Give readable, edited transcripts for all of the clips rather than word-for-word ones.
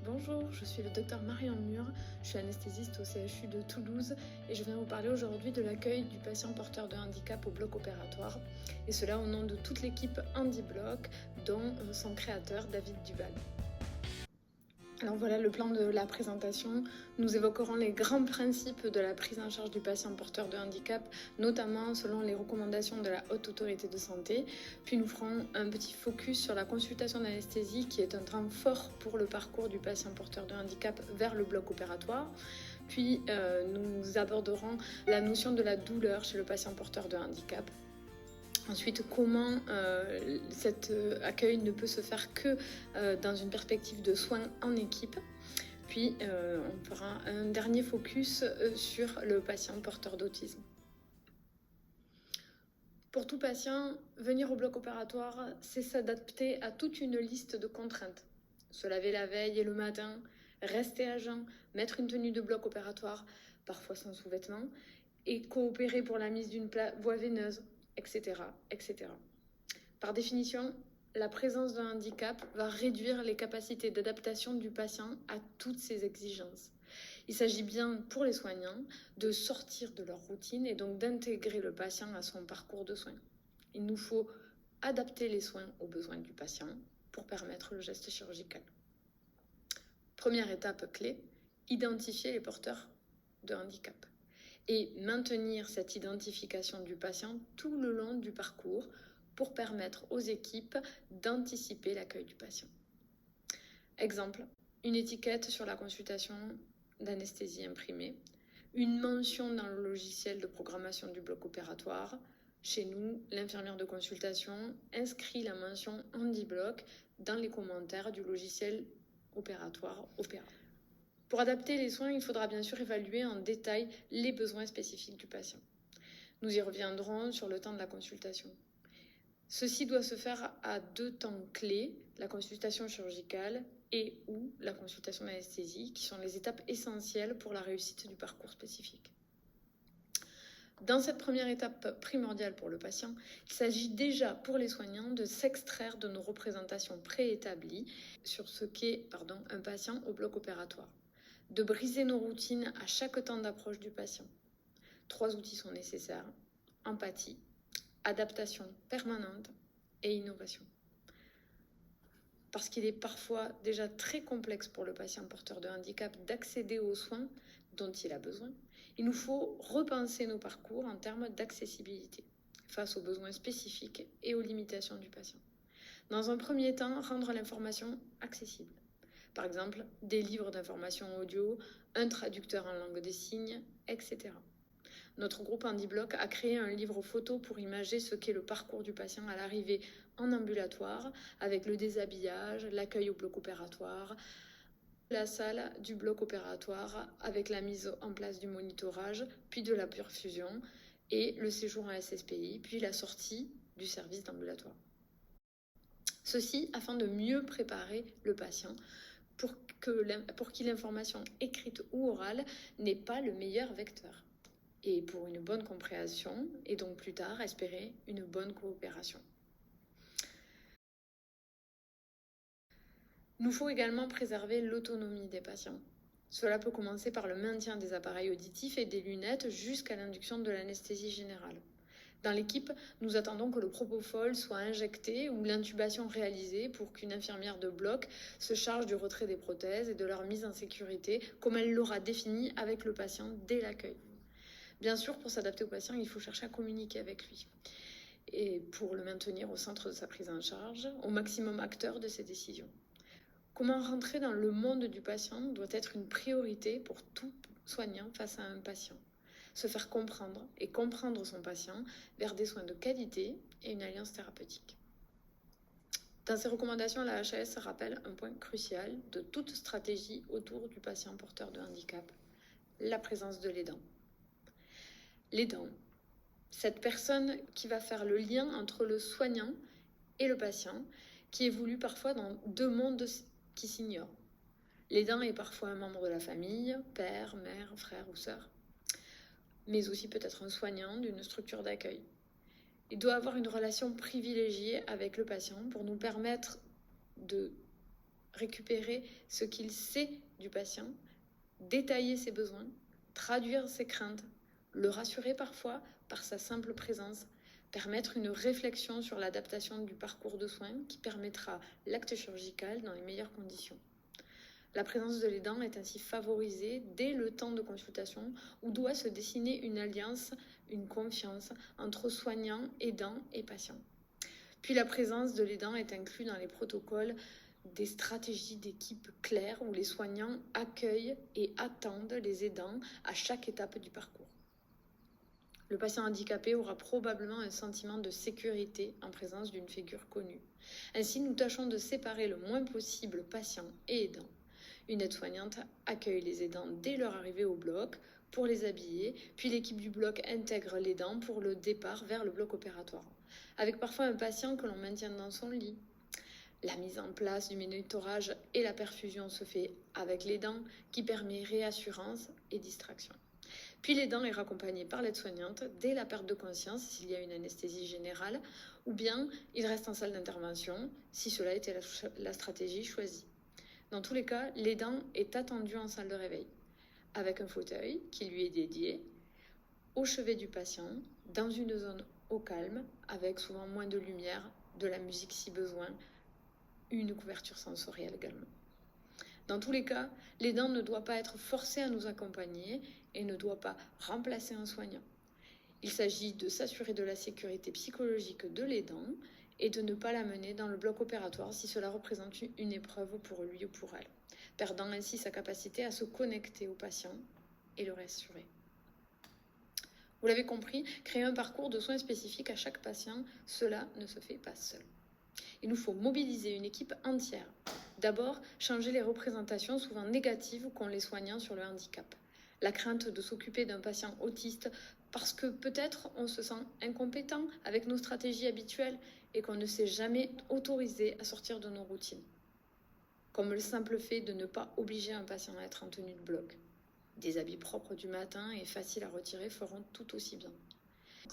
Bonjour, je suis le docteur Marion Mur, je suis anesthésiste au CHU de Toulouse et je viens vous parler aujourd'hui de l'accueil du patient porteur de handicap au bloc opératoire, et cela au nom de toute l'équipe HandiBloc, dont son créateur David Duval. Alors voilà le plan de la présentation. Nous évoquerons les grands principes de la prise en charge du patient porteur de handicap, notamment selon les recommandations de la Haute Autorité de Santé. Puis nous ferons un petit focus sur la consultation d'anesthésie, qui est un temps fort pour le parcours du patient porteur de handicap vers le bloc opératoire. Puis nous aborderons la notion de la douleur chez le patient porteur de handicap. Ensuite, comment cet accueil ne peut se faire que dans une perspective de soins en équipe. Puis, on fera un dernier focus sur le patient porteur d'autisme. Pour tout patient, venir au bloc opératoire, c'est s'adapter à toute une liste de contraintes. Se laver la veille et le matin, rester à jeun, mettre une tenue de bloc opératoire, parfois sans sous-vêtements, et coopérer pour la mise d'une voie veineuse, etc., etc. Par définition, la présence d'un handicap va réduire les capacités d'adaptation du patient à toutes ces exigences. Il s'agit bien pour les soignants de sortir de leur routine et donc d'intégrer le patient à son parcours de soins. Il nous faut adapter les soins aux besoins du patient pour permettre le geste chirurgical. Première étape clé, identifier les porteurs de handicap et maintenir cette identification du patient tout le long du parcours pour permettre aux équipes d'anticiper l'accueil du patient. Exemple, une étiquette sur la consultation d'anesthésie imprimée, une mention dans le logiciel de programmation du bloc opératoire. Chez nous, l'infirmière de consultation inscrit la mention HandiBloc dans les commentaires du logiciel opératoire Opéra. Pour adapter les soins, il faudra bien sûr évaluer en détail les besoins spécifiques du patient. Nous y reviendrons sur le temps de la consultation. Ceci doit se faire à 2 temps clés, la consultation chirurgicale et ou la consultation d'anesthésie, qui sont les étapes essentielles pour la réussite du parcours spécifique. Dans cette première étape primordiale pour le patient, il s'agit déjà pour les soignants de s'extraire de nos représentations préétablies sur ce qu'est un patient au bloc opératoire, de briser nos routines à chaque temps d'approche du patient. 3 outils sont nécessaires: empathie, adaptation permanente et innovation. Parce qu'il est parfois déjà très complexe pour le patient porteur de handicap d'accéder aux soins dont il a besoin, il nous faut repenser nos parcours en termes d'accessibilité face aux besoins spécifiques et aux limitations du patient. Dans un premier temps, rendre l'information accessible. Par exemple, des livres d'information audio, un traducteur en langue des signes, etc. Notre groupe HandiBloc a créé un livre photo pour imager ce qu'est le parcours du patient à l'arrivée en ambulatoire, avec le déshabillage, l'accueil au bloc opératoire, la salle du bloc opératoire avec la mise en place du monitorage, puis de la perfusion et le séjour en SSPI, puis la sortie du service d'ambulatoire. Ceci afin de mieux préparer le patient pour qui l'information écrite ou orale n'est pas le meilleur vecteur, et pour une bonne compréhension et donc plus tard espérer une bonne coopération. Il nous faut également préserver l'autonomie des patients. Cela peut commencer par le maintien des appareils auditifs et des lunettes jusqu'à l'induction de l'anesthésie générale. Dans l'équipe, nous attendons que le propofol soit injecté ou l'intubation réalisée pour qu'une infirmière de bloc se charge du retrait des prothèses et de leur mise en sécurité, comme elle l'aura défini avec le patient dès l'accueil. Bien sûr, pour s'adapter au patient, il faut chercher à communiquer avec lui et pour le maintenir au centre de sa prise en charge, au maximum acteur de ses décisions. Comment rentrer dans le monde du patient doit être une priorité pour tout soignant face à un patient. Se faire comprendre et comprendre son patient vers des soins de qualité et une alliance thérapeutique. Dans ses recommandations, la HAS rappelle un point crucial de toute stratégie autour du patient porteur de handicap: la présence de l'aidant. L'aidant, cette personne qui va faire le lien entre le soignant et le patient, qui évolue parfois dans 2 mondes qui s'ignorent. L'aidant est parfois un membre de la famille, père, mère, frère ou sœur, mais aussi peut-être un soignant d'une structure d'accueil. Il doit avoir une relation privilégiée avec le patient pour nous permettre de récupérer ce qu'il sait du patient, détailler ses besoins, traduire ses craintes, le rassurer parfois par sa simple présence, permettre une réflexion sur l'adaptation du parcours de soins qui permettra l'acte chirurgical dans les meilleures conditions. La présence de l'aidant est ainsi favorisée dès le temps de consultation où doit se dessiner une alliance, une confiance entre soignant, aidant et patient. Puis la présence de l'aidant est inclue dans les protocoles des stratégies d'équipe claires où les soignants accueillent et attendent les aidants à chaque étape du parcours. Le patient handicapé aura probablement un sentiment de sécurité en présence d'une figure connue. Ainsi, nous tâchons de séparer le moins possible patient et aidant. Une aide-soignante accueille les aidants dès leur arrivée au bloc pour les habiller, puis l'équipe du bloc intègre l'aidant pour le départ vers le bloc opératoire, avec parfois un patient que l'on maintient dans son lit. La mise en place du monitorage et la perfusion se fait avec l'aidant qui permet réassurance et distraction. Puis l'aidant est raccompagné par l'aide-soignante dès la perte de conscience s'il y a une anesthésie générale ou bien il reste en salle d'intervention si cela était la stratégie choisie. Dans tous les cas, l'aidant est attendu en salle de réveil avec un fauteuil qui lui est dédié au chevet du patient dans une zone au calme avec souvent moins de lumière, de la musique si besoin, une couverture sensorielle également. Dans tous les cas, l'aidant ne doit pas être forcé à nous accompagner et ne doit pas remplacer un soignant. Il s'agit de s'assurer de la sécurité psychologique de l'aidant et de ne pas l'amener dans le bloc opératoire si cela représente une épreuve pour lui ou pour elle, perdant ainsi sa capacité à se connecter au patient et le rassurer. Vous l'avez compris, créer un parcours de soins spécifique à chaque patient, cela ne se fait pas seul. Il nous faut mobiliser une équipe entière. D'abord, changer les représentations souvent négatives qu'ont les soignants sur le handicap. La crainte de s'occuper d'un patient autiste parce que peut-être on se sent incompétent avec nos stratégies habituelles et qu'on ne s'est jamais autorisé à sortir de nos routines. Comme le simple fait de ne pas obliger un patient à être en tenue de bloc. Des habits propres du matin et faciles à retirer feront tout aussi bien.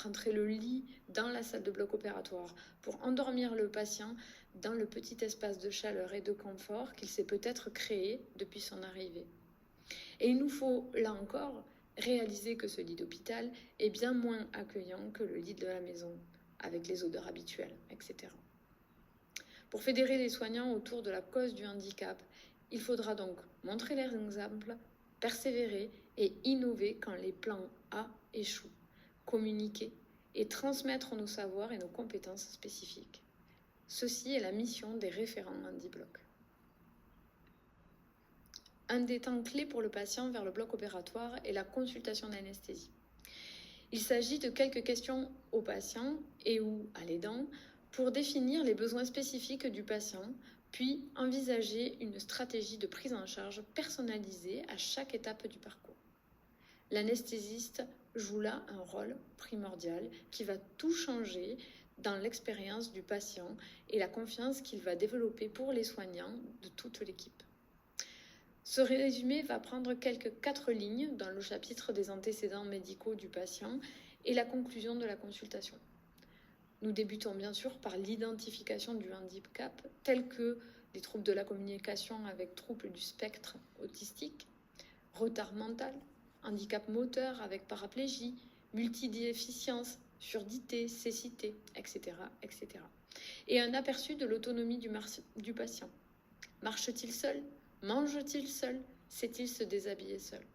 Rentrer le lit dans la salle de bloc opératoire pour endormir le patient dans le petit espace de chaleur et de confort qu'il s'est peut-être créé depuis son arrivée. Et il nous faut, là encore, réaliser que ce lit d'hôpital est bien moins accueillant que le lit de la maison, avec les odeurs habituelles, etc. Pour fédérer les soignants autour de la cause du handicap, il faudra donc montrer les exemples, persévérer et innover quand les plans A échouent, communiquer et transmettre nos savoirs et nos compétences spécifiques. Ceci est la mission des référents HandiBloc. Un des temps clés pour le patient vers le bloc opératoire est la consultation d'anesthésie. Il s'agit de quelques questions au patient et ou à l'aidant pour définir les besoins spécifiques du patient, puis envisager une stratégie de prise en charge personnalisée à chaque étape du parcours. L'anesthésiste joue là un rôle primordial qui va tout changer dans l'expérience du patient et la confiance qu'il va développer pour les soignants de toute l'équipe. Ce résumé va prendre quelques 4 lignes dans le chapitre des antécédents médicaux du patient et la conclusion de la consultation. Nous débutons bien sûr par l'identification du handicap, tels que les troubles de la communication avec troubles du spectre autistique, retard mental, handicap moteur avec paraplégie, multidéficience, surdité, cécité, etc., etc. Et un aperçu de l'autonomie du patient. Marche-t-il seul ? Mange-t-il seul ? Sait-il se déshabiller seul ?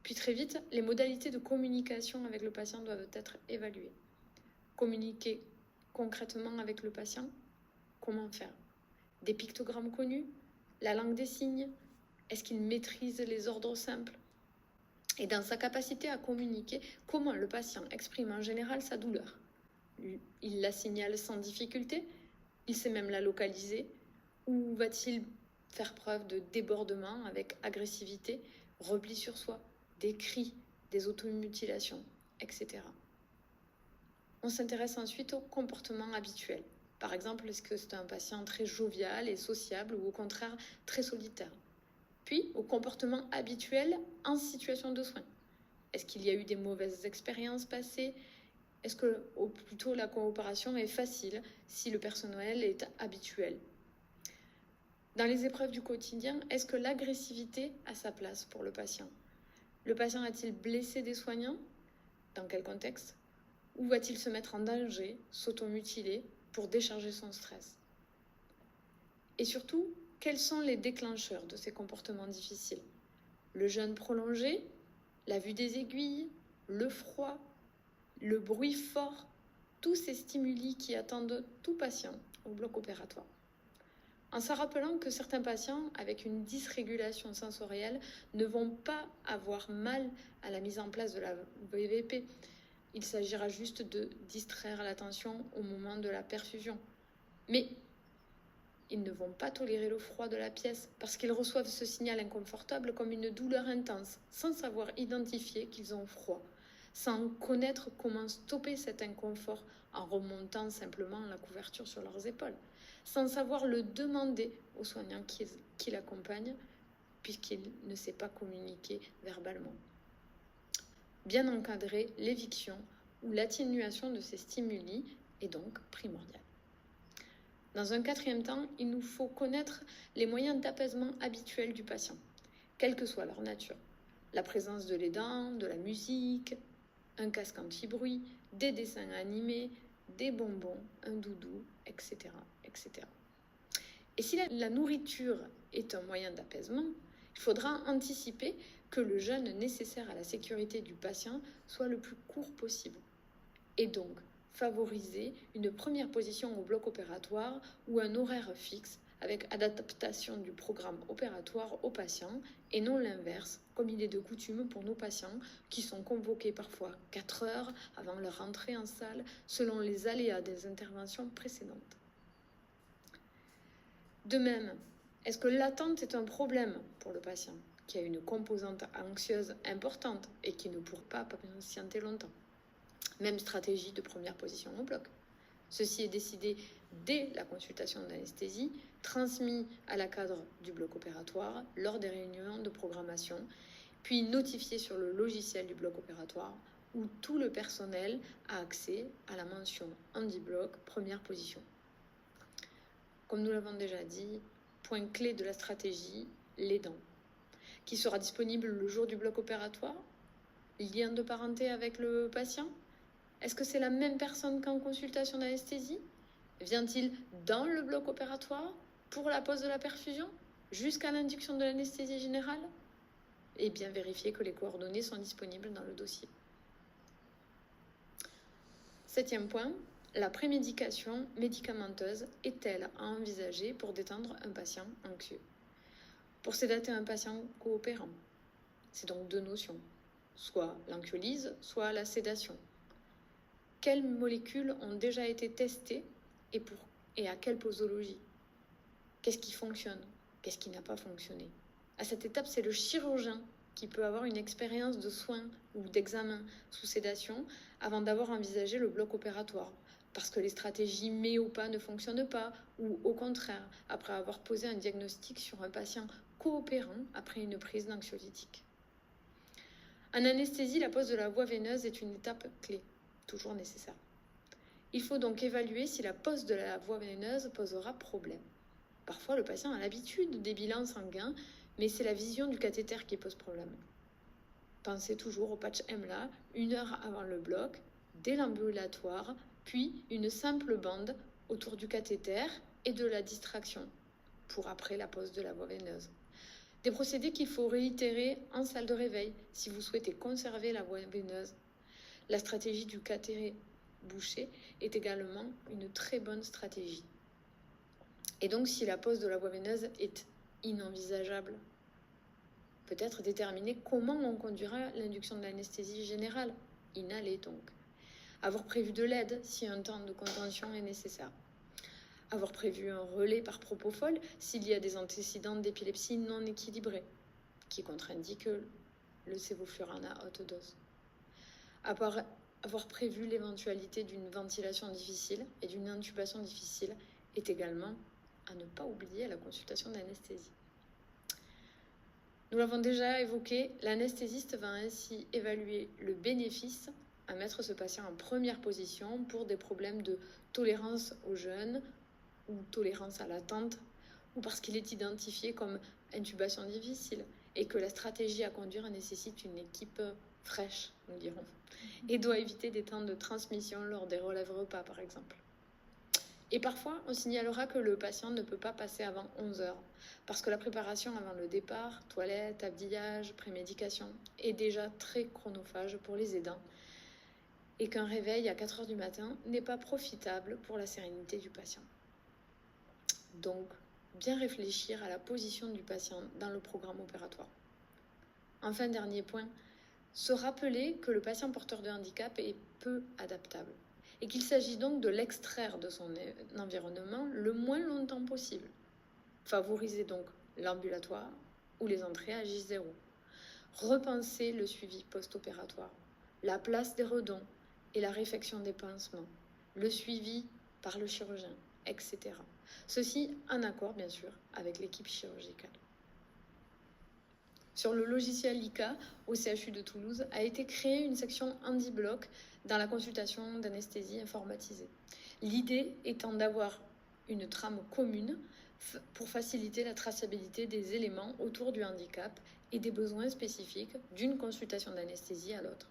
Puis très vite, les modalités de communication avec le patient doivent être évaluées. Communiquer concrètement avec le patient ? Comment faire ? Des pictogrammes connus ? La langue des signes ? Est-ce qu'il maîtrise les ordres simples ? Et dans sa capacité à communiquer, comment le patient exprime en général sa douleur ? Il la signale sans difficulté ? Il sait même la localiser ? Ou va-t-il faire preuve de débordement avec agressivité, repli sur soi, des cris, des automutilations, etc. On s'intéresse ensuite au comportement habituel. Par exemple, est-ce que c'est un patient très jovial et sociable ou au contraire très solitaire ? Puis, au comportement habituel en situation de soins. Est-ce qu'il y a eu des mauvaises expériences passées ? Est-ce que, ou plutôt, la coopération est facile si le personnel est habituel ? Dans les épreuves du quotidien, est-ce que l'agressivité a sa place pour le patient? Le patient a-t-il blessé des soignants? Dans quel contexte? Ou va-t-il se mettre en danger, s'automutiler pour décharger son stress? Et surtout, quels sont les déclencheurs de ces comportements difficiles? Le jeûne prolongé, la vue des aiguilles, le froid, le bruit fort, tous ces stimuli qui attendent tout patient au bloc opératoire. En se rappelant que certains patients avec une dysrégulation sensorielle ne vont pas avoir mal à la mise en place de la VVP. Il s'agira juste de distraire l'attention au moment de la perfusion. Mais ils ne vont pas tolérer le froid de la pièce parce qu'ils reçoivent ce signal inconfortable comme une douleur intense, sans savoir identifier qu'ils ont froid, sans connaître comment stopper cet inconfort en remontant simplement la couverture sur leurs épaules, sans savoir le demander au soignant qui l'accompagne, puisqu'il ne sait pas communiquer verbalement. Bien encadrer l'éviction ou l'atténuation de ces stimuli est donc primordial. Dans un quatrième temps, il nous faut connaître les moyens d'apaisement habituels du patient, quelle que soit leur nature. La présence de l'aidant, de la musique, un casque anti-bruit, des dessins animés, des bonbons, un doudou, etc. etc. Et si la nourriture est un moyen d'apaisement, il faudra anticiper que le jeûne nécessaire à la sécurité du patient soit le plus court possible. Et donc, favoriser une première position au bloc opératoire ou un horaire fixe avec adaptation du programme opératoire au patient et non l'inverse, comme il est de coutume pour nos patients qui sont convoqués parfois 4 heures avant leur entrée en salle selon les aléas des interventions précédentes. De même, est-ce que l'attente est un problème pour le patient qui a une composante anxieuse importante et qui ne pourra pas patienter longtemps? Même stratégie de première position au bloc. Ceci est décidé dès la consultation d'anesthésie, transmis à la cadre du bloc opératoire lors des réunions de programmation, puis notifié sur le logiciel du bloc opératoire où tout le personnel a accès à la mention handi-bloc première position. Comme nous l'avons déjà dit, point clé de la stratégie, l'aidant, qui sera disponible le jour du bloc opératoire, lien de parenté avec le patient. Est-ce que c'est la même personne qu'en consultation d'anesthésie? Vient-il dans le bloc opératoire pour la pose de la perfusion jusqu'à l'induction de l'anesthésie générale? Et bien vérifier que les coordonnées sont disponibles dans le dossier. 7e point, la prémédication médicamenteuse est-elle à envisager pour détendre un patient anxieux? Pour sédater un patient coopérant, c'est donc 2 notions, soit l'anxiolyse, soit la sédation. Quelles molécules ont déjà été testées et à quelle posologie? Qu'est-ce qui fonctionne? Qu'est-ce qui n'a pas fonctionné? À cette étape, c'est le chirurgien qui peut avoir une expérience de soins ou d'examen sous sédation avant d'avoir envisagé le bloc opératoire, parce que les stratégies MEOPA ne fonctionnent pas, ou au contraire, après avoir posé un diagnostic sur un patient coopérant après une prise d'anxiolytique. En anesthésie, la pose de la voie veineuse est une étape clé, toujours nécessaire. Il faut donc évaluer si la pose de la voie veineuse posera problème. Parfois, le patient a l'habitude des bilans sanguins, mais c'est la vision du cathéter qui pose problème. Pensez toujours au patch EMLA, 1 heure avant le bloc, dès l'ambulatoire, puis une simple bande autour du cathéter et de la distraction, pour après la pose de la voie veineuse. Des procédés qu'il faut réitérer en salle de réveil si vous souhaitez conserver la voie veineuse. La stratégie du cathéter bouché est également une très bonne stratégie. Et donc, si la pose de la voie veineuse est inenvisageable, peut-être déterminer comment on conduira l'induction de l'anesthésie générale, inhalée donc. Avoir prévu de l'aide si un temps de contention est nécessaire. Avoir prévu un relais par propofol s'il y a des antécédents d'épilepsie non équilibrés, qui contre-indiquent le sévoflurane à haute dose. Avoir prévu l'éventualité d'une ventilation difficile et d'une intubation difficile est également à ne pas oublier à la consultation d'anesthésie. Nous l'avons déjà évoqué, l'anesthésiste va ainsi évaluer le bénéfice à mettre ce patient en première position pour des problèmes de tolérance au jeûne ou tolérance à l'attente ou parce qu'il est identifié comme intubation difficile et que la stratégie à conduire nécessite une équipe fraîche, nous dirons, et doit éviter des temps de transmission lors des relèves repas, par exemple. Et parfois, on signalera que le patient ne peut pas passer avant 11 heures, parce que la préparation avant le départ, toilette, habillage, prémédication, est déjà très chronophage pour les aidants, et qu'un réveil à 4 heures du matin n'est pas profitable pour la sérénité du patient. Donc, bien réfléchir à la position du patient dans le programme opératoire. Enfin, dernier point, se rappeler que le patient porteur de handicap est peu adaptable et qu'il s'agit donc de l'extraire de son environnement le moins longtemps possible. Favorisez donc l'ambulatoire ou les entrées à J0. Repensez le suivi post-opératoire, la place des redons et la réfection des pansements, le suivi par le chirurgien, etc. Ceci en accord, bien sûr, avec l'équipe chirurgicale. Sur le logiciel ICA, au CHU de Toulouse, a été créée une section handi-bloc dans la consultation d'anesthésie informatisée. L'idée étant d'avoir une trame commune pour faciliter la traçabilité des éléments autour du handicap et des besoins spécifiques d'une consultation d'anesthésie à l'autre.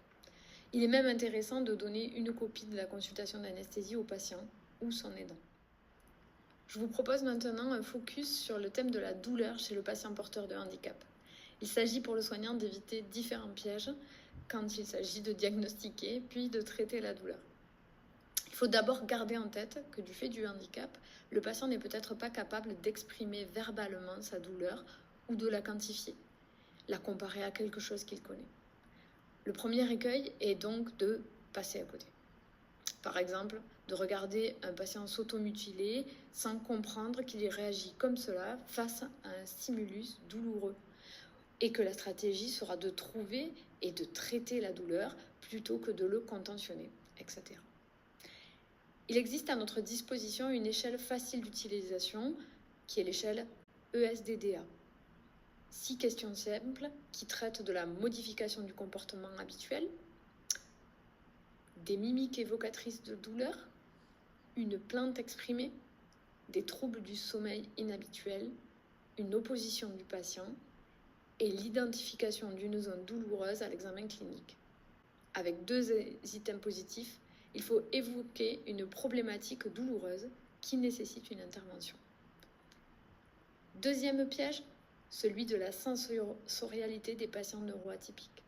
Il est même intéressant de donner une copie de la consultation d'anesthésie au patient ou son aidant. Je vous propose maintenant un focus sur le thème de la douleur chez le patient porteur de handicap. Il s'agit pour le soignant d'éviter différents pièges quand il s'agit de diagnostiquer puis de traiter la douleur. Il faut d'abord garder en tête que du fait du handicap, le patient n'est peut-être pas capable d'exprimer verbalement sa douleur ou de la quantifier, la comparer à quelque chose qu'il connaît. Le premier écueil est donc de passer à côté. Par exemple, de regarder un patient s'automutiler sans comprendre qu'il réagit comme cela face à un stimulus douloureux et que la stratégie sera de trouver et de traiter la douleur plutôt que de le contentionner, etc. Il existe à notre disposition une échelle facile d'utilisation qui est l'échelle ESDDA. 6 questions simples qui traitent de la modification du comportement habituel, des mimiques évocatrices de douleur, une plainte exprimée, des troubles du sommeil inhabituels, une opposition du patient et l'identification d'une zone douloureuse à l'examen clinique. Avec 2 items positifs, il faut évoquer une problématique douloureuse qui nécessite une intervention. Deuxième piège, celui de la sensorialité des patients neuroatypiques.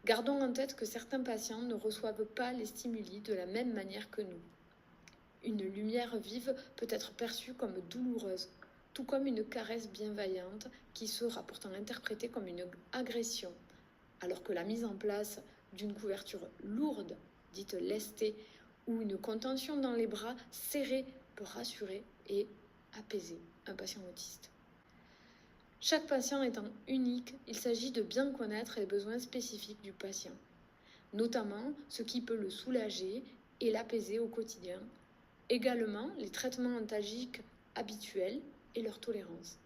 Gardons en tête que certains patients ne reçoivent pas les stimuli de la même manière que nous. Une lumière vive peut être perçue comme douloureuse, tout comme une caresse bienveillante qui sera pourtant interprétée comme une agression, alors que la mise en place d'une couverture lourde, dite lestée, ou une contention dans les bras serrés peut rassurer et apaiser un patient autiste. Chaque patient étant unique, il s'agit de bien connaître les besoins spécifiques du patient, notamment ce qui peut le soulager et l'apaiser au quotidien, également les traitements antalgiques habituels et leur tolérance.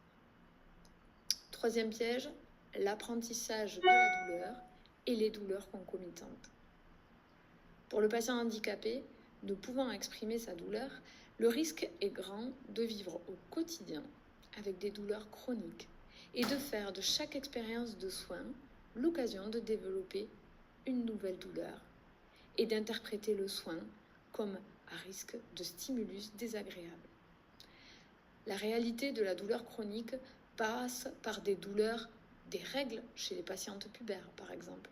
Troisième piège, l'apprentissage de la douleur et les douleurs concomitantes. Pour le patient handicapé, ne pouvant exprimer sa douleur, le risque est grand de vivre au quotidien avec des douleurs chroniques et de faire de chaque expérience de soins l'occasion de développer une nouvelle douleur et d'interpréter le soin comme à risque de stimulus désagréable. La réalité de la douleur chronique passe par des douleurs des règles chez les patientes pubaires, par exemple,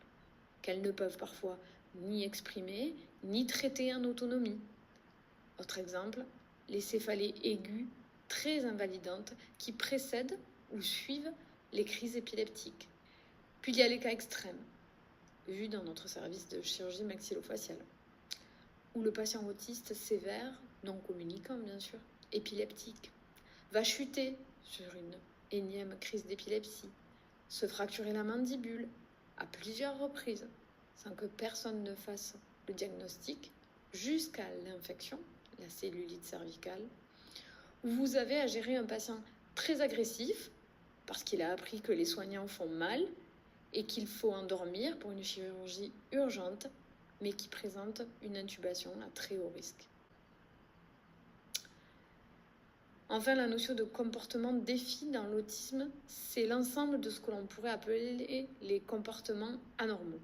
qu'elles ne peuvent parfois ni exprimer, ni traiter en autonomie. Autre exemple, les céphalées aiguës très invalidantes qui précèdent ou suivent les crises épileptiques. Puis il y a les cas extrêmes, vus dans notre service de chirurgie maxillofaciale, où le patient autiste sévère, non communicant bien sûr, épileptique, va chuter sur une énième crise d'épilepsie, se fracturer la mandibule à plusieurs reprises, sans que personne ne fasse le diagnostic, jusqu'à l'infection, la cellulite cervicale, où vous avez à gérer un patient très agressif, parce qu'il a appris que les soignants font mal et qu'il faut endormir pour une chirurgie urgente, mais qui présente une intubation à très haut risque. Enfin, la notion de comportement défi dans l'autisme, c'est l'ensemble de ce que l'on pourrait appeler les comportements anormaux,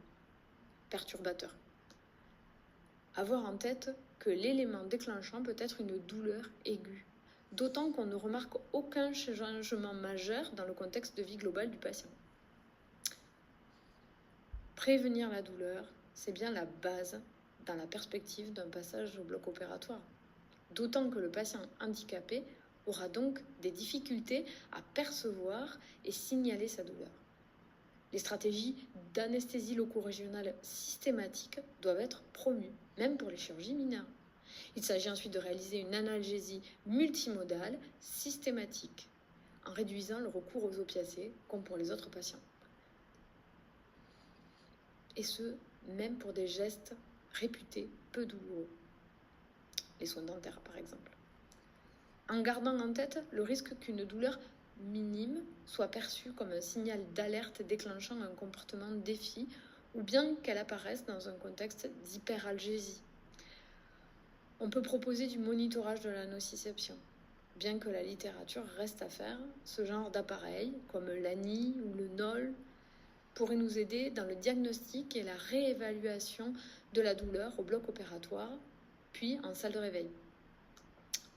perturbateurs. Avoir en tête que l'élément déclenchant peut être une douleur aiguë, d'autant qu'on ne remarque aucun changement majeur dans le contexte de vie global du patient. Prévenir la douleur, c'est bien la base dans la perspective d'un passage au bloc opératoire. D'autant que le patient handicapé aura donc des difficultés à percevoir et signaler sa douleur. Les stratégies d'anesthésie loco-régionale systématique doivent être promues, même pour les chirurgies mineures. Il s'agit ensuite de réaliser une analgésie multimodale systématique, en réduisant le recours aux opiacés, comme pour les autres patients. Et ce, même pour des gestes réputés peu douloureux. Les soins dentaires, par exemple. En gardant en tête le risque qu'une douleur minime soit perçue comme un signal d'alerte déclenchant un comportement de défi ou bien qu'elle apparaisse dans un contexte d'hyperalgésie. On peut proposer du monitorage de la nociception. Bien que la littérature reste à faire, ce genre d'appareil, comme l'ANI ou le NOL, pourrait nous aider dans le diagnostic et la réévaluation de la douleur au bloc opératoire, puis en salle de réveil.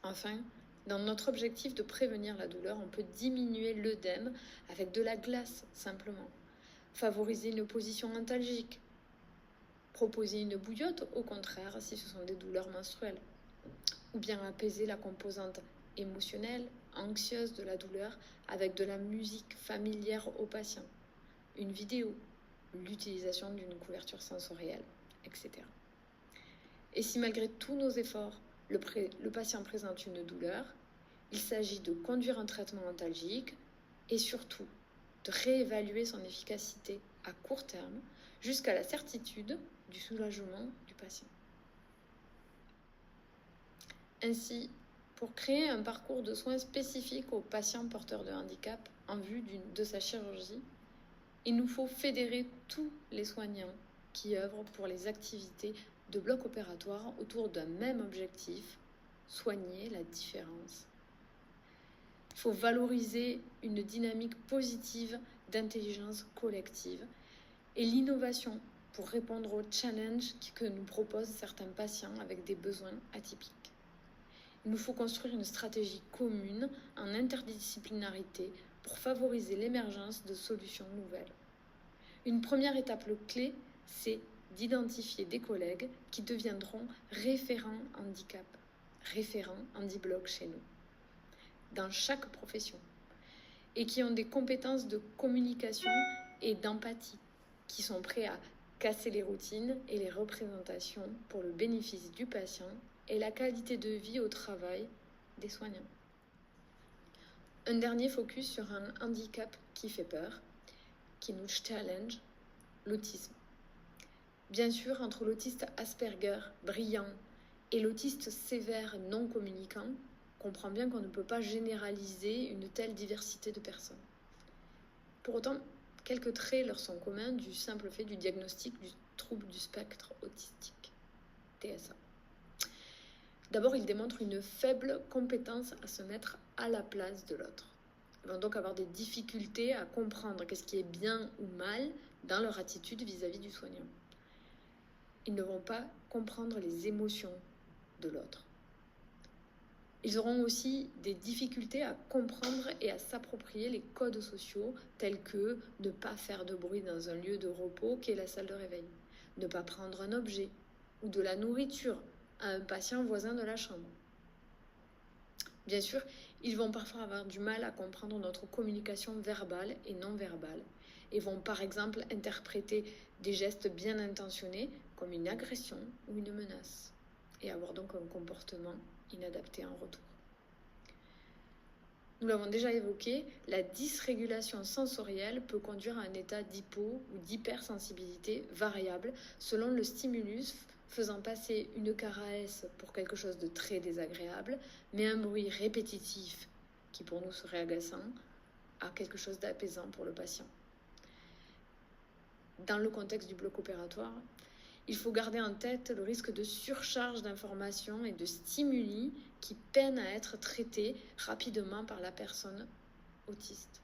Enfin, dans notre objectif de prévenir la douleur, on peut diminuer l'œdème avec de la glace, simplement. Favoriser une position antalgique. Proposer une bouillotte, au contraire, si ce sont des douleurs menstruelles. Ou bien apaiser la composante émotionnelle, anxieuse de la douleur avec de la musique familière au patient, une vidéo, l'utilisation d'une couverture sensorielle, etc. Et si malgré tous nos efforts, le patient présente une douleur, il s'agit de conduire un traitement antalgique et surtout de réévaluer son efficacité à court terme jusqu'à la certitude du soulagement du patient. Ainsi, pour créer un parcours de soins spécifique aux patients porteurs de handicap en vue de sa chirurgie, il nous faut fédérer tous les soignants qui œuvrent pour les activités de bloc opératoire autour d'un même objectif, soigner la différence. Il faut valoriser une dynamique positive d'intelligence collective et l'innovation pour répondre aux challenges que nous proposent certains patients avec des besoins atypiques. Il nous faut construire une stratégie commune en interdisciplinarité pour favoriser l'émergence de solutions nouvelles. Une première étape clé, c'est d'identifier des collègues qui deviendront référents handicap, référents handi-bloc chez nous, dans chaque profession, et qui ont des compétences de communication et d'empathie, qui sont prêts à casser les routines et les représentations pour le bénéfice du patient et la qualité de vie au travail des soignants. Un dernier focus sur un handicap qui fait peur, qui nous challenge, l'autisme. Bien sûr, entre l'autiste Asperger, brillant, et l'autiste sévère non communicant, on comprend bien qu'on ne peut pas généraliser une telle diversité de personnes. Pour autant, quelques traits leur sont communs du simple fait du diagnostic du trouble du spectre autistique, TSA. D'abord, ils démontrent une faible compétence à se mettre à la place de l'autre. Ils vont donc avoir des difficultés à comprendre qu'est-ce qui est bien ou mal dans leur attitude vis-à-vis du soignant. Ils ne vont pas comprendre les émotions de l'autre. Ils auront aussi des difficultés à comprendre et à s'approprier les codes sociaux tels que ne pas faire de bruit dans un lieu de repos qu'est la salle de réveil, ne pas prendre un objet ou de la nourriture à un patient voisin de la chambre. Bien sûr, ils vont parfois avoir du mal à comprendre notre communication verbale et non verbale et vont par exemple interpréter des gestes bien intentionnés comme une agression ou une menace et avoir donc un comportement inadapté en retour. Nous l'avons déjà évoqué, la dysrégulation sensorielle peut conduire à un état d'hypo ou d'hypersensibilité variable selon le stimulus, faisant passer une caresse pour quelque chose de très désagréable, mais un bruit répétitif qui pour nous serait agaçant, à quelque chose d'apaisant pour le patient. Dans le contexte du bloc opératoire, Il faut garder en tête le risque de surcharge d'informations et de stimuli qui peinent à être traités rapidement par la personne autiste.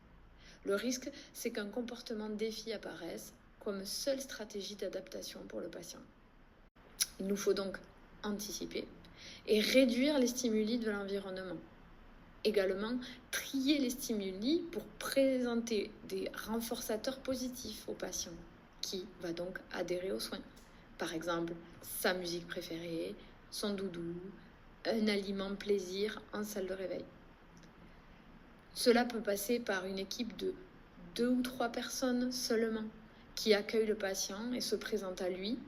Le risque, c'est qu'un comportement défi apparaisse comme seule stratégie d'adaptation pour le patient. Il nous faut donc anticiper et réduire les stimuli de l'environnement. Également, trier les stimuli pour présenter des renforçateurs positifs au patient, qui va donc adhérer aux soins. Par exemple, sa musique préférée, son doudou, un aliment plaisir en salle de réveil. Cela peut passer par une équipe de 2 ou 3 personnes seulement qui accueillent le patient et se présentent à lui,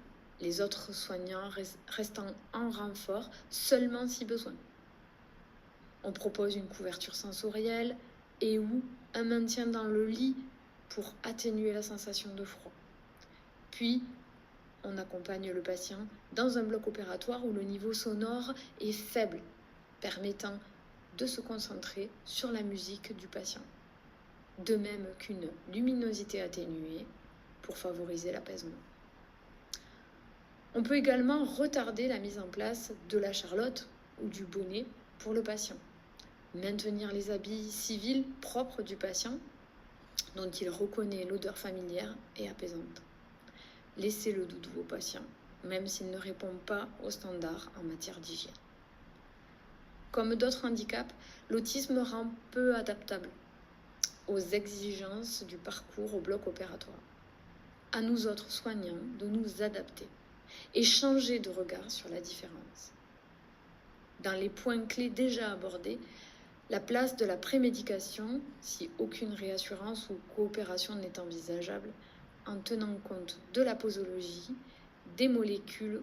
les autres soignants restant en renfort seulement si besoin. On propose une couverture sensorielle et ou un maintien dans le lit pour atténuer la sensation de froid. Puis, on accompagne le patient dans un bloc opératoire où le niveau sonore est faible, permettant de se concentrer sur la musique du patient. De même qu'une luminosité atténuée pour favoriser l'apaisement. On peut également retarder la mise en place de la charlotte ou du bonnet pour le patient. Maintenir les habits civils propres du patient, dont il reconnaît l'odeur familière et apaisante. Laisser le doudou au patient, même s'il ne répond pas aux standards en matière d'hygiène. Comme d'autres handicaps, l'autisme rend peu adaptable aux exigences du parcours au bloc opératoire. À nous autres soignants de nous adapter et changer de regard sur la différence. Dans les points clés déjà abordés, la place de la prémédication, si aucune réassurance ou coopération n'est envisageable, en tenant compte de la posologie, des molécules,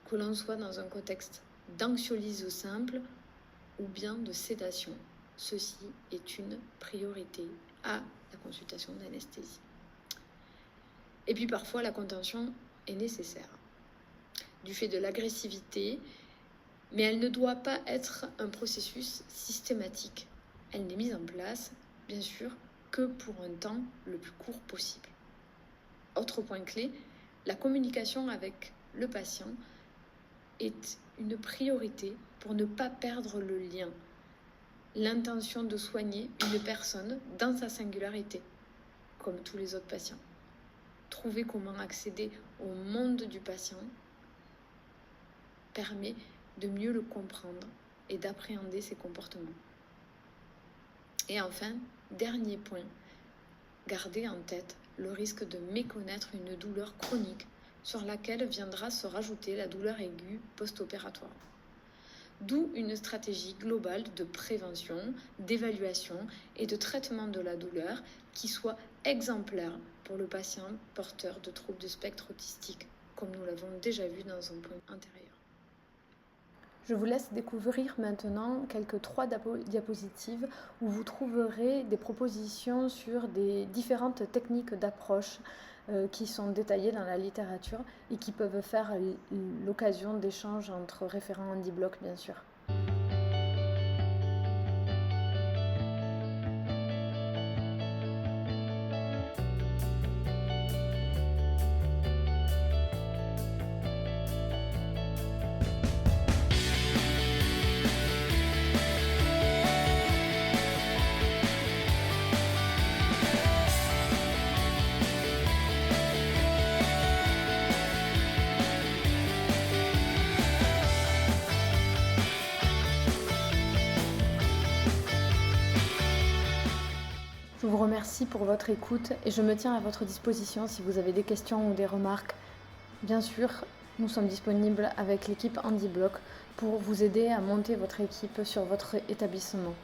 que l'on soit dans un contexte d'anxiolyse simple ou bien de sédation. Ceci est une priorité à la consultation d'anesthésie. Et puis parfois, la contention est nécessaire, du fait de l'agressivité, mais elle ne doit pas être un processus systématique. Elle n'est mise en place, bien sûr, que pour un temps le plus court possible. Autre point clé, la communication avec le patient est une priorité pour ne pas perdre le lien, l'intention de soigner une personne dans sa singularité, comme tous les autres patients. Trouver comment accéder au monde du patient permet de mieux le comprendre et d'appréhender ses comportements. Et enfin, dernier point, garder en tête le risque de méconnaître une douleur chronique sur laquelle viendra se rajouter la douleur aiguë post-opératoire. D'où une stratégie globale de prévention, d'évaluation et de traitement de la douleur qui soit exemplaire pour le patient porteur de troubles de spectre autistique, comme nous l'avons déjà vu dans un point antérieur. Je vous laisse découvrir maintenant quelques 3 diapositives où vous trouverez des propositions sur des différentes techniques d'approche qui sont détaillées dans la littérature et qui peuvent faire l'occasion d'échanges entre référents HandiBlock, bien sûr. Je vous remercie pour votre écoute et je me tiens à votre disposition si vous avez des questions ou des remarques. Bien sûr, nous sommes disponibles avec l'équipe HandiBlock pour vous aider à monter votre équipe sur votre établissement.